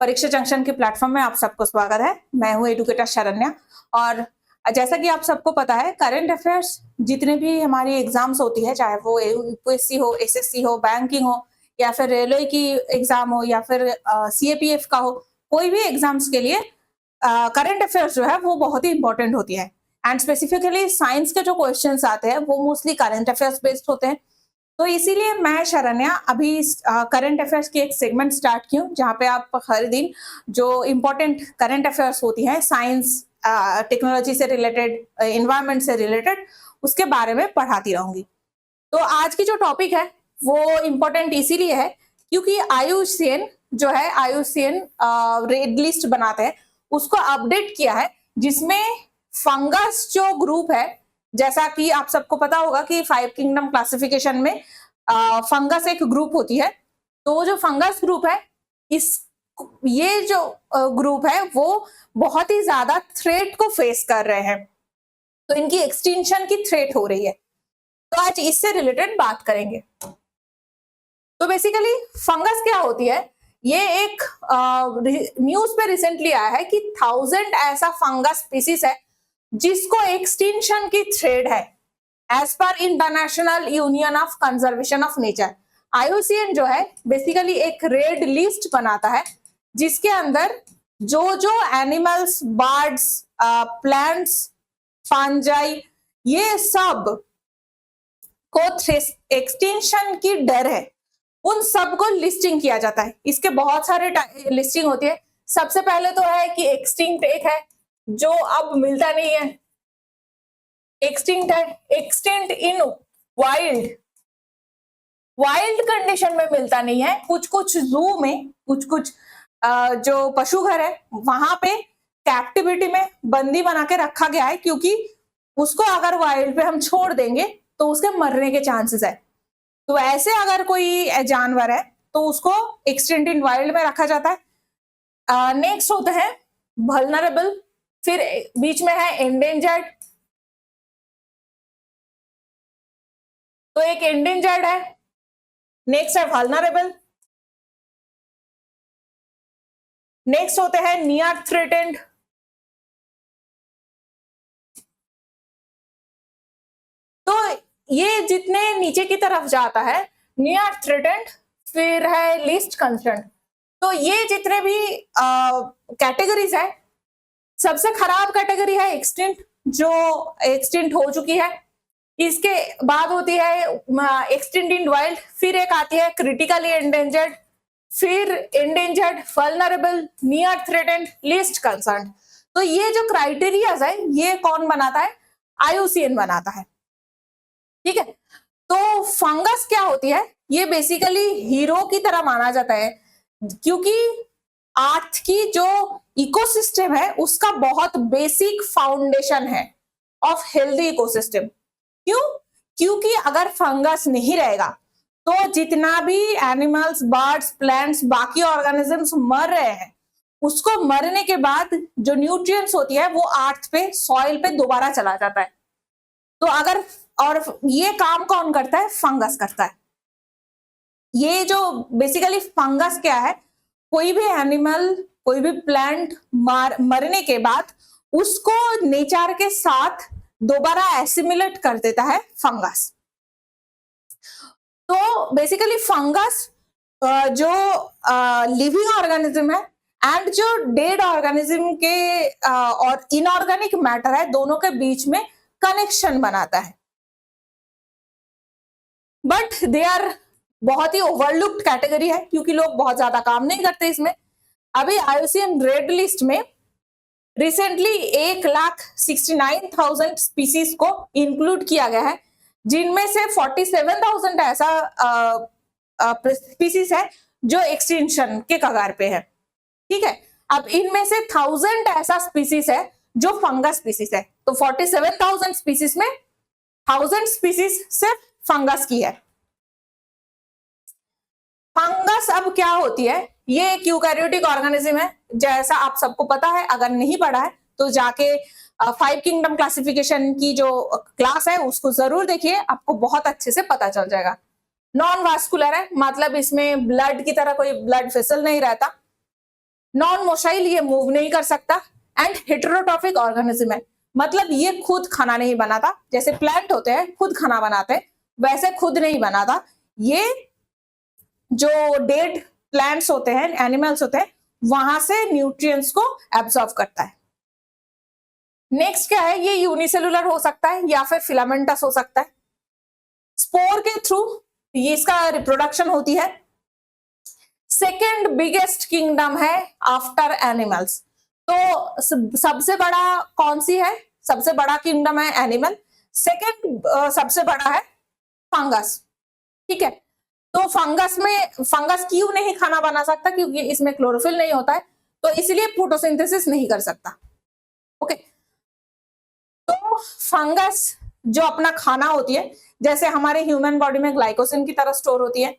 परीक्षा जंक्शन के प्लेटफॉर्म में आप सबको स्वागत है। मैं हूँ एडुकेटर शरण्या और जैसा कि आप सबको पता है करंट अफेयर्स जितने भी हमारी एग्जाम्स होती है, चाहे वो यूपीएससी हो, एसएससी हो, बैंकिंग हो या फिर रेलवे की एग्जाम हो या फिर सीएपीएफ का हो, कोई भी एग्जाम्स के लिए करंट अफेयर्स जो है वो बहुत ही इंपॉर्टेंट होती है। एंड स्पेसिफिकली साइंस के जो क्वेश्चंस आते हैं वो मोस्टली करंट अफेयर्स बेस्ड होते हैं। तो इसीलिए मैं शरण्या अभी करंट अफेयर्स की एक सेगमेंट स्टार्ट की हूँ, जहाँ पे आप हर दिन जो इम्पोर्टेंट करंट अफेयर्स होती हैं, साइंस, टेक्नोलॉजी से रिलेटेड, इन्वायरमेंट से रिलेटेड, उसके बारे में पढ़ाती रहूंगी। तो आज की जो टॉपिक है वो इम्पोर्टेंट इसीलिए है क्योंकि आईयूसीएन जो है, आईयूसीएन रेड लिस्ट बनाते हैं, उसको अपडेट किया है, जिसमें फंगस जो ग्रुप है, जैसा कि आप सबको पता होगा कि 5 किंगडम क्लासिफिकेशन में फंगस एक ग्रुप होती है। तो जो फंगस ग्रुप है, ये जो ग्रुप है वो बहुत ही ज्यादा थ्रेट को फेस कर रहे हैं, तो इनकी एक्सटिंक्शन की थ्रेट हो रही है। तो आज इससे रिलेटेड बात करेंगे। तो बेसिकली फंगस क्या होती है, ये एक न्यूज पे रिसेंटली आया है कि 1000 ऐसा फंगस स्पीसीज है जिसको एक्सटिंक्शन की थ्रेट है as per international union of conservation of nature. IUCN जो है बेसिकली एक रेड लिस्ट बनाता है, जिसके अंदर जो जो एनिमल्स, बर्ड्स, प्लांट्स, फंजाई, ये सब को एक्सटिंक्शन की डर है, उन सबको लिस्टिंग किया जाता है। इसके बहुत सारे लिस्टिंग होती है। सबसे पहले तो है कि एक्सटिंक्ट एक है जो अब मिलता नहीं है, एक्सटिंक्ट है, एक्सटिंक्ट इन वाइल्ड, वाइल्ड कंडीशन में मिलता नहीं है। कुछ कुछ जू में, कुछ कुछ जो पशु घर है वहां पे कैप्टिविटी में बंदी बना के रखा गया है, क्योंकि उसको अगर वाइल्ड पे हम छोड़ देंगे तो उसके मरने के चांसेस है। तो ऐसे अगर कोई जानवर है तो उसको एक्सटिंक्ट इन वाइल्ड में रखा जाता है। नेक्स्ट होता है वल्नरेबल, फिर बीच में है एंडेंजर्ड, तो एक एंडेंजर्ड है, नेक्स्ट है वल्नरेबल, नेक्स्ट होते हैं नियर थ्रेटेंड, तो ये जितने नीचे की तरफ जाता है नियर थ्रेटेंड, फिर है लीस्ट कंसर्न। तो ये जितने भी कैटेगरीज है, सबसे खराब कैटेगरी है एक्सटिंक्ट, जो एक्सटिंक्ट हो चुकी है। इसके बाद होती है एक्सटिंक्ट इन वाइल्ड, फिर एक आती है क्रिटिकली एंडेंजर्ड, फिर endangered, vulnerable, near threatened, least concern. तो ये जो क्राइटेरियाज है ये कौन बनाता है? आईयूसीएन बनाता है, ठीक है। तो फंगस क्या होती है, ये बेसिकली हीरो की तरह माना जाता है, क्योंकि अर्थ की जो इकोसिस्टम है उसका बहुत बेसिक फाउंडेशन है ऑफ हेल्दी इकोसिस्टम। क्यों? क्योंकि अगर फंगस नहीं रहेगा तो जितना भी एनिमल्स, बर्ड्स, प्लांट्स, बाकी ऑर्गेनिजम्स मर रहे हैं, उसको मरने के बाद जो न्यूट्रिएंट्स होती है वो अर्थ पे, सॉइल पे दोबारा चला जाता है। तो अगर, और ये काम कौन करता है? फंगस करता है। ये जो बेसिकली फंगस क्या है, कोई भी एनिमल, कोई भी प्लांट मरने के बाद उसको नेचर के साथ दोबारा एसिमिलेट कर देता है फंगस। तो बेसिकली फंगस जो लिविंग ऑर्गेनिज्म है एंड जो डेड ऑर्गेनिज्म के और इनऑर्गेनिक मैटर है, दोनों के बीच में कनेक्शन बनाता है। बट दे आर बहुत ही ओवरलुक्ड कैटेगरी है, क्योंकि लोग बहुत ज्यादा काम नहीं करते इसमें। अभी आईयूसीएन रेड लिस्ट में रिसेंटली 1,69,000 स्पीसीज को इंक्लूड किया गया है, जिनमें से 47,000 ऐसा स्पीसीज है जो एक्सटिंक्शन के कगार पे है, ठीक है। अब इनमें से 1000 ऐसा स्पीसीज है जो फंगस स्पीसीज है। तो 47,000 स्पीसीज में 1000 स्पीसीज सिर्फ फंगस की है। फंगस अब क्या होती है? ये एक यूकैरियोटिक ऑर्गेनिज्म है, जैसा आप सबको पता है। अगर नहीं पढ़ा है तो जाके 5 किंगडम क्लासिफिकेशन की जो क्लास है उसको जरूर देखिए, आपको बहुत अच्छे से पता चल जाएगा। नॉन वास्कुलर है, मतलब इसमें ब्लड की तरह कोई ब्लड वेसल नहीं रहता। नॉन मोसाइल ये मूव नहीं कर सकता, एंड हेटेरोट्रॉफिक ऑर्गेनिज्म है, मतलब ये खुद खाना नहीं बनाता। जैसे प्लांट होते हैं खुद खाना बनाते हैं, वैसे खुद नहीं बनाता। ये जो डेड प्लांट्स होते हैं, एनिमल्स होते हैं, वहां से न्यूट्रिएंट्स को एब्जॉर्ब करता है। नेक्स्ट क्या है, ये यूनिसेलुलर हो सकता है या फिर फिलामेंटस हो सकता है। स्पोर के थ्रू ये इसका रिप्रोडक्शन होती है। सेकेंड बिगेस्ट किंगडम है आफ्टर एनिमल्स। तो सबसे बड़ा कौन सी है, सबसे बड़ा किंगडम है एनिमल, सेकेंड सबसे बड़ा है फंगस। ठीक है, तो फंगस क्यों नहीं खाना बना सकता, क्योंकि इसमें क्लोरोफिल नहीं होता है, तो इसलिए फोटोसिंथेसिस नहीं कर सकता। ओके, तो फंगस जो अपना खाना होती है, जैसे हमारे ह्यूमन बॉडी में ग्लाइकोसिन की तरह स्टोर होती है,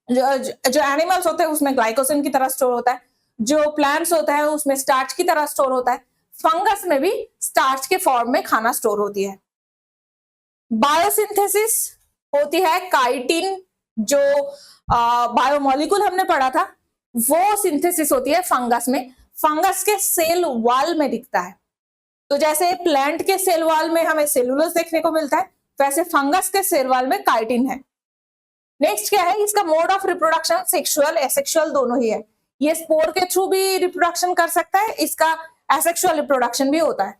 जो एनिमल्स होते हैं उसमें ग्लाइकोसिन की तरह स्टोर होता है, जो प्लांट्स होता है उसमें स्टार्च की तरह स्टोर होता है, फंगस में भी स्टार्च के फॉर्म में खाना स्टोर होती है। बायोसिंथेसिस होती है काइटिन, जो बायोमोलिक्यूल हमने पढ़ा था, वो सिंथेसिस होती है फंगस में। फंगस के सेल वॉल में दिखता है। तो जैसे प्लांट के सेल वॉल में हमें सेलुलोज देखने को मिलता है, वैसे फंगस के सेल वॉल में काइटिन है। नेक्स्ट क्या है, इसका mode of reproduction sexual asexual दोनों ही है। ये स्पोर के थ्रू भी रिप्रोडक्शन कर सकता है, इसका एसेक्सुअल रिप्रोडक्शन भी होता है।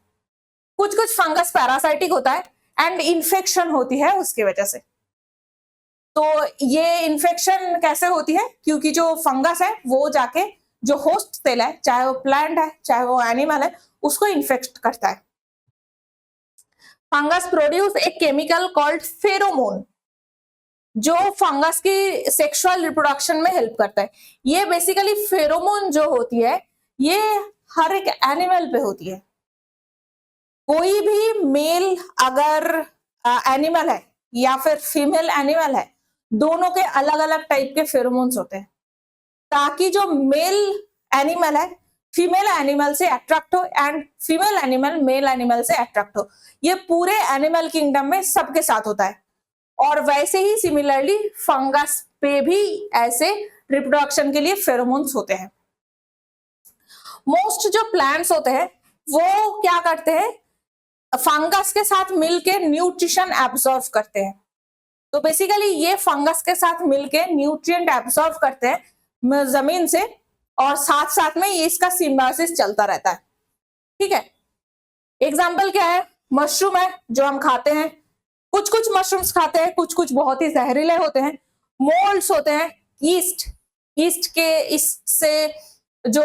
कुछ कुछ फंगस पैरासाइटिक होता है एंड इन्फेक्शन होती है उसकी वजह से। तो ये इन्फेक्शन कैसे होती है, क्योंकि जो फंगस है वो जाके जो होस्ट सेल है, चाहे वो प्लांट है चाहे वो एनिमल है, उसको इन्फेक्ट करता है। Fungus produce a chemical called pheromone, जो फंगस की सेक्सुअल रिप्रोडक्शन में हेल्प करता है। ये बेसिकली फेरोमोन जो होती है, ये हर एक एनिमल पे होती है। कोई भी मेल अगर एनिमल है या फिर फीमेल एनिमल है, दोनों के अलग अलग टाइप के फेरोमोन्स होते हैं, ताकि जो मेल एनिमल है फीमेल एनिमल से अट्रैक्ट हो and female animal male animal से अट्रैक्ट हो। ये पूरे एनिमल किंगडम में सबके साथ होता है। और वैसे ही सिमिलरली फंगस पे भी ऐसे रिप्रोडक्शन के लिए फेरोमोन्स होते हैं। मोस्ट जो प्लांट्स होते हैं वो क्या करते हैं, फंगस के साथ मिलके न्यूट्रिशन एब्सॉर्ब करते हैं। तो बेसिकली ये फंगस के साथ मिलके न्यूट्रिएंट एब्सॉर्ब करते हैं जमीन से, और साथ साथ में ये इसका सिम्बायोसिस चलता रहता है। ठीक है, एग्जाम्पल क्या है, मशरूम है जो हम खाते हैं, कुछ कुछ मशरूम्स खाते हैं, कुछ कुछ बहुत ही जहरीले होते हैं। मोल्ड्स होते हैं, ईस्ट के इससे जो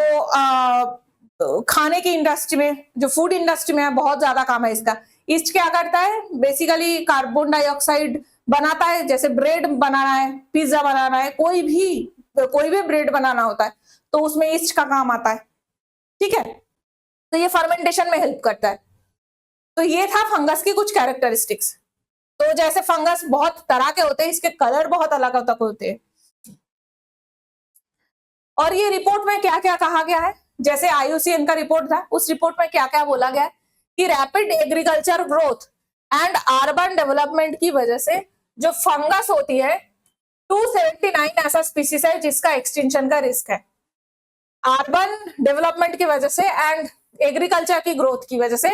खाने की इंडस्ट्री में, जो फूड इंडस्ट्री में है, बहुत ज्यादा काम है इसका। ईस्ट क्या करता है, बेसिकली कार्बन डाइऑक्साइड बनाता है। जैसे ब्रेड बनाना है, पिज्जा बनाना है, कोई भी ब्रेड बनाना होता है तो उसमें ईस्ट का काम आता है। ठीक है, तो ये फर्मेंटेशन में हेल्प करता है। तो ये था फंगस की कुछ कैरेक्टरिस्टिक्स। तो जैसे फंगस बहुत तरह के होते हैं, इसके कलर बहुत अलग अलग होते हैं। और ये रिपोर्ट में क्या क्या कहा गया है, जैसे IUCN का रिपोर्ट था, उस रिपोर्ट में क्या क्या बोला गया है कि rapid agriculture growth and urban development की वजह से जो फंगस होती है, 279 ऐसा स्पीसीज है जिसका एक्सटिंक्शन का रिस्क है। अर्बन डेवलपमेंट की वजह से एंड एग्रीकल्चर की ग्रोथ की वजह से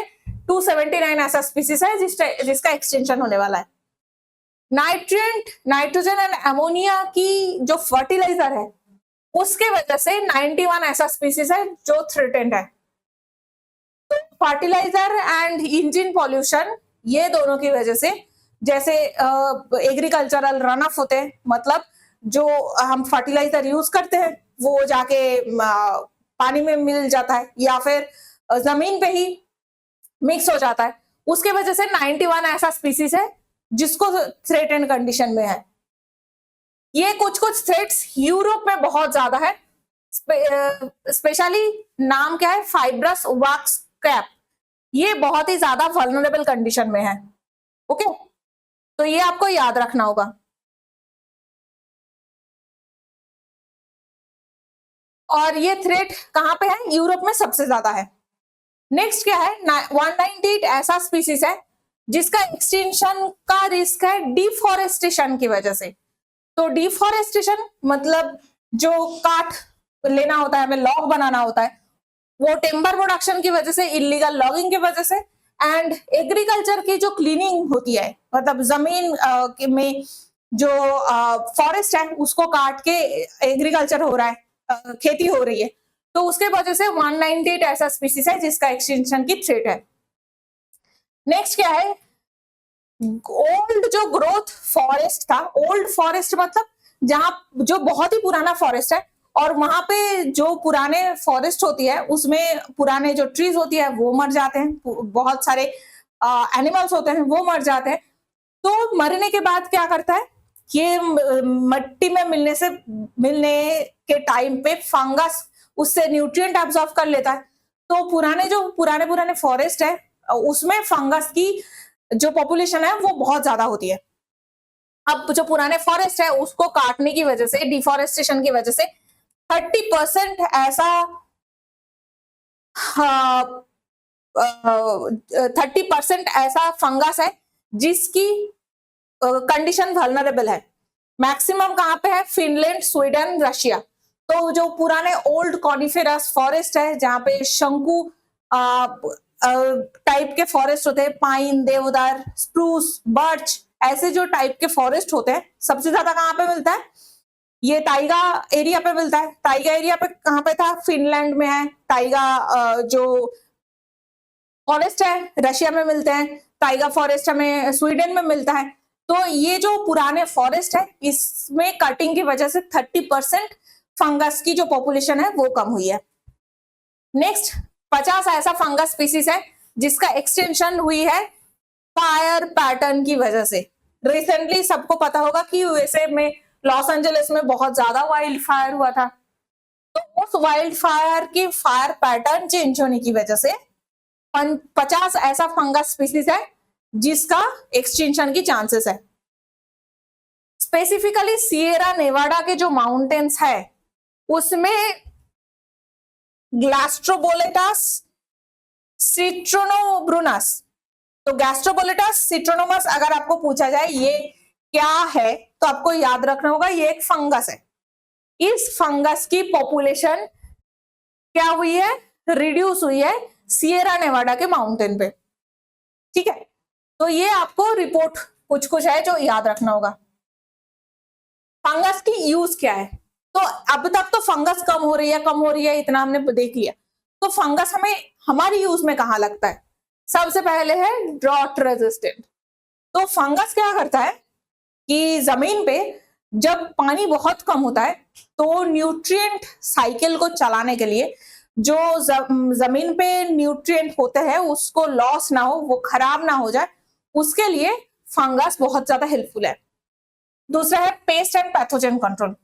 279 ऐसा स्पीसीज है जिसका एक्सटिंक्शन होने वाला है। नाइट्रोजन एंड अमोनिया की जो फर्टिलाइजर है, उसके वजह से 91 ऐसा स्पीसीज है जो थ्रेटेंड है। तो फर्टिलाइजर एंड इंजिन पॉल्यूशन, ये दोनों की वजह से, जैसे एग्रीकल्चरल रन ऑफ होते हैं, मतलब जो हम फर्टिलाइजर यूज करते हैं वो जाके पानी में मिल जाता है या फिर जमीन पे ही मिक्स हो जाता है, उसके वजह से 91 ऐसा स्पीसीज है जिसको थ्रेटेंड कंडीशन में है। ये कुछ कुछ थ्रेट्स यूरोप में बहुत ज्यादा है, स्पेशली नाम क्या है, फाइब्रस वैक्स कैप, ये बहुत ही ज्यादा वल्नरेबल कंडीशन में है। ओके, तो ये आपको याद रखना होगा। और ये थ्रेट कहां पे है, यूरोप में सबसे ज्यादा है। नेक्स्ट क्या है, 198 ऐसा स्पीसीज है जिसका एक्सटिंक्शन का रिस्क है डिफॉरेस्टेशन की वजह से। तो डिफॉरेस्टेशन मतलब जो काट लेना होता है, हमें लॉग बनाना होता है, वो टिम्बर प्रोडक्शन की वजह से, इलीगल लॉगिंग की वजह से, एंड एग्रीकल्चर की जो क्लीनिंग होती है, मतलब जमीन में जो फॉरेस्ट है उसको काट के एग्रीकल्चर हो रहा है, खेती हो रही है, तो उसके वजह से 198 ऐसा स्पीसीज है जिसका एक्सटिंक्शन की थ्रेट है। नेक्स्ट क्या है, ओल्ड जो ग्रोथ फॉरेस्ट था, ओल्ड फॉरेस्ट मतलब जहां जो बहुत ही पुराना फॉरेस्ट है, और वहां पे जो पुराने फॉरेस्ट होती है उसमें पुराने जो ट्रीज होती है वो मर जाते हैं, बहुत सारे एनिमल्स होते हैं वो मर जाते हैं। तो मरने के बाद क्या करता है, ये मट्टी में मिलने के टाइम पे फंगस उससे न्यूट्रिएंट एब्जॉर्ब कर लेता है। तो पुराने फॉरेस्ट है उसमें फंगस की जो पॉपुलेशन है वो बहुत ज्यादा होती है। अब जो पुराने फॉरेस्ट है उसको काटने की वजह से, डिफॉरेस्टेशन की वजह से 30% ऐसा 30% ऐसा फंगस है जिसकी कंडीशन वल्नरेबल है। मैक्सिमम कहां पे है, फिनलैंड, स्वीडन, रशिया। तो जो पुराने ओल्ड कॉनिफेरस फॉरेस्ट है जहां पे शंकु टाइप के फॉरेस्ट होते हैं, पाइन, देवदार, स्प्रूस, बर्च, ऐसे जो टाइप के फॉरेस्ट होते हैं सबसे ज्यादा कहां पे मिलता है, ये टाइगा एरिया पे मिलता है। टाइगा एरिया पे कहां पे था, फिनलैंड में है। टाइगा जो फॉरेस्ट है रशिया में मिलते हैं, टाइगा फॉरेस्ट हमें स्वीडन में मिलता है। तो ये जो पुराने फॉरेस्ट है इसमें कटिंग की वजह से 30% फंगस की जो पॉपुलेशन है वो कम हुई है। नेक्स्ट 50 ऐसा फंगस स्पीसीज है जिसका एक्सटेंशन हुई है फायर पैटर्न की वजह से। रिसेंटली सबको पता होगा कि यूएसए में लॉस एंजलिस में बहुत ज्यादा वाइल्ड फायर हुआ था, तो उस वाइल्ड फायर की फायर पैटर्न चेंज होने की वजह से 50 ऐसा फंगस स्पीसीज है जिसका एक्सटेंशन की चांसेस है। स्पेसिफिकली सिएरा नेवाडा के जो माउंटेन्स है उसमें ग्लास्ट्रोबोलेटास सिट्रोनोब्रुनस, तो गैस्ट्रोबोलेटास सिट्रोनोमस अगर आपको पूछा जाए ये क्या है तो आपको याद रखना होगा ये एक फंगस है। इस फंगस की पॉपुलेशन क्या हुई है, रिड्यूस हुई है सिएरा नेवाडा के माउंटेन पे। ठीक है, तो ये आपको रिपोर्ट कुछ कुछ है जो याद रखना होगा। फंगस की यूज क्या है, तो अब तक तो फंगस कम हो रही है इतना हमने देख लिया। तो फंगस हमें हमारी यूज में कहां लगता है, सबसे पहले है ड्रॉट रेजिस्टेंट। तो फंगस क्या करता है कि जमीन पे जब पानी बहुत कम होता है तो न्यूट्रिएंट साइकिल को चलाने के लिए जो जमीन पे न्यूट्रिएंट होते हैं उसको लॉस ना हो, वो खराब ना हो जाए, उसके लिए फंगस बहुत ज्यादा हेल्पफुल है। दूसरा है पेस्ट एंड पैथोजन कंट्रोल।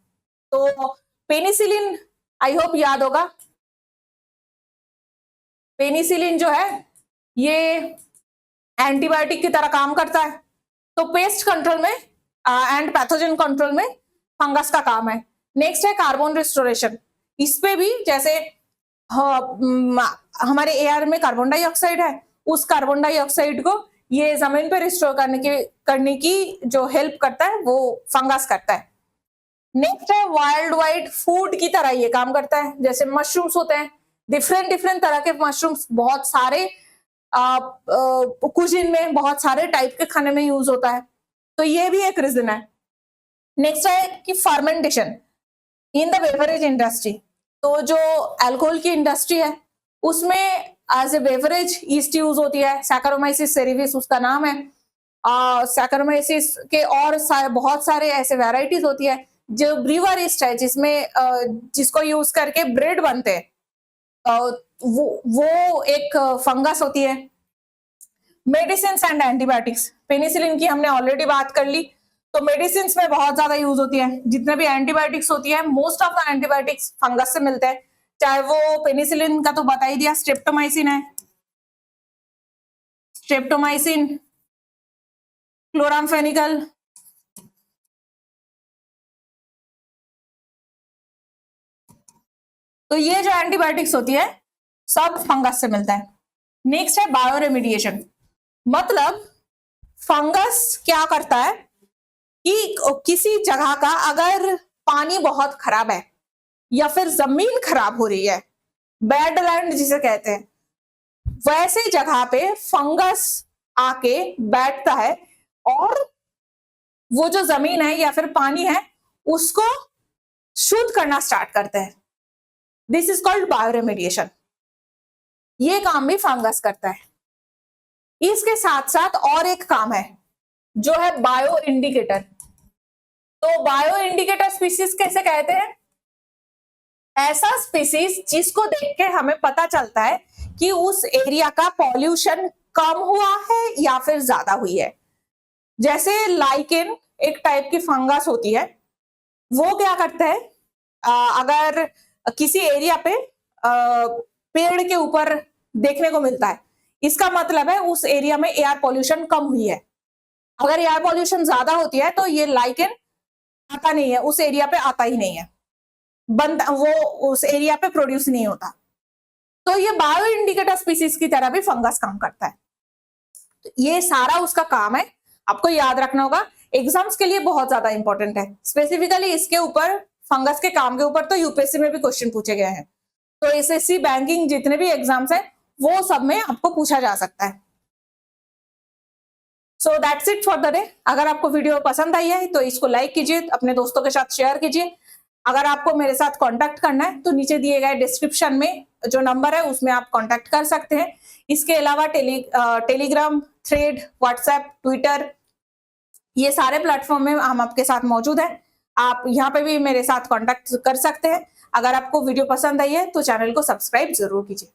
तो पेनिसिलिन आई होप याद होगा, पेनिसिलिन जो है ये एंटीबायोटिक की तरह काम करता है। तो पेस्ट कंट्रोल में एंड पैथोजन कंट्रोल में फंगस का काम है। नेक्स्ट है कार्बन रिस्टोरेशन। इस पे भी जैसे हमारे एयर में कार्बन डाइऑक्साइड है, उस कार्बन डाइऑक्साइड को ये जमीन पे रिस्टोर करने की जो हेल्प करता है वो फंगस करता है। नेक्स्ट है वाइल्ड वाइड फूड की तरह ये काम करता है। जैसे मशरूम्स होते हैं, डिफरेंट तरह के मशरूम्स, बहुत सारे कुजिन में बहुत सारे टाइप के खाने में यूज होता है, तो ये भी एक रीजन है। नेक्स्ट है कि fermentation in the beverage industry. तो जो अल्कोहल की इंडस्ट्री है उसमें as a beverage yeast use होती है, सैकरोमाइसिस सेरेविस उसका नाम है। सैकरोमाइसिस के और बहुत सारे ऐसे वैरायटीज होती है। जो ब्रीवर ईस्ट है जिसमें जिसको यूज करके ब्रेड बनते हैं, वो एक फंगस होती है। मेडिसिन एंड एंटीबायोटिक्स, पेनिसिलिन की हमने ऑलरेडी बात कर ली, तो मेडिसिन में बहुत ज्यादा यूज होती है। जितने भी एंटीबायोटिक्स होती है most of the antibiotics fungus से मिलते हैं, चाहे वो पेनिसिलिन का तो बता ही दिया, स्ट्रेप्टोमाइसिन है, स्ट्रेप्टोमाइसिन, क्लोरामफेनिकल, तो ये जो एंटीबायोटिक्स होती है सब फंगस से मिलता है। नेक्स्ट है बायोरेमिडिएशन। मतलब फंगस क्या करता है कि किसी जगह का अगर पानी बहुत खराब है या फिर जमीन खराब हो रही है, बैडलैंड जिसे कहते हैं, वैसे जगह पे फंगस आके बैठता है और वो जो जमीन है या फिर पानी है उसको शुद्ध करना स्टार्ट करते हैं। This is called bioremediation. ये काम भी फंगस करता है। इसके साथ साथ और एक काम है जो है बायो इंडिकेटर। तो बायो इंडिकेटर स्पीसीज कैसे कहते हैं? ऐसा स्पीसीज जिसको देख के हमें पता चलता है कि उस एरिया का पॉल्यूशन कम हुआ है या फिर ज्यादा हुई है। जैसे लाइकेन एक टाइप की फंगस होती है, वो क्या करता है, अगर किसी एरिया पे पेड़ के ऊपर देखने को मिलता है, इसका मतलब है उस एरिया में एयर पॉल्यूशन कम हुई है। अगर एयर पॉल्यूशन ज्यादा होती है तो ये लाइकेन आता नहीं है, उस एरिया पे आता ही नहीं है, वो उस एरिया पे प्रोड्यूस नहीं होता। तो ये बायो इंडिकेटर स्पीसीज की तरह भी फंगस काम करता है। तो ये सारा उसका काम है, आपको याद रखना होगा, एग्जाम्स के लिए बहुत ज्यादा इंपॉर्टेंट है। स्पेसिफिकली इसके ऊपर, फंगस के काम के ऊपर तो यूपीएससी में भी क्वेश्चन पूछे गए हैं। तो एसएससी, बैंकिंग, जितने भी एग्जाम्स हैं वो सब में आपको पूछा जा सकता है। So that's it for the day. अगर आपको वीडियो पसंद आई है तो इसको लाइक कीजिए, अपने दोस्तों के साथ शेयर कीजिए। अगर आपको मेरे साथ कांटेक्ट करना है तो नीचे दिए गए डिस्क्रिप्शन में जो नंबर है उसमें आप कांटेक्ट कर सकते हैं। इसके अलावा टेलीग्राम, थ्रेड, व्हाट्सएप, ट्विटर, ये सारे प्लेटफॉर्म में हम आपके साथ मौजूद हैं। आप यहाँ पे भी मेरे साथ कांटेक्ट कर सकते हैं। अगर आपको वीडियो पसंद आई है तो चैनल को सब्सक्राइब जरूर कीजिए।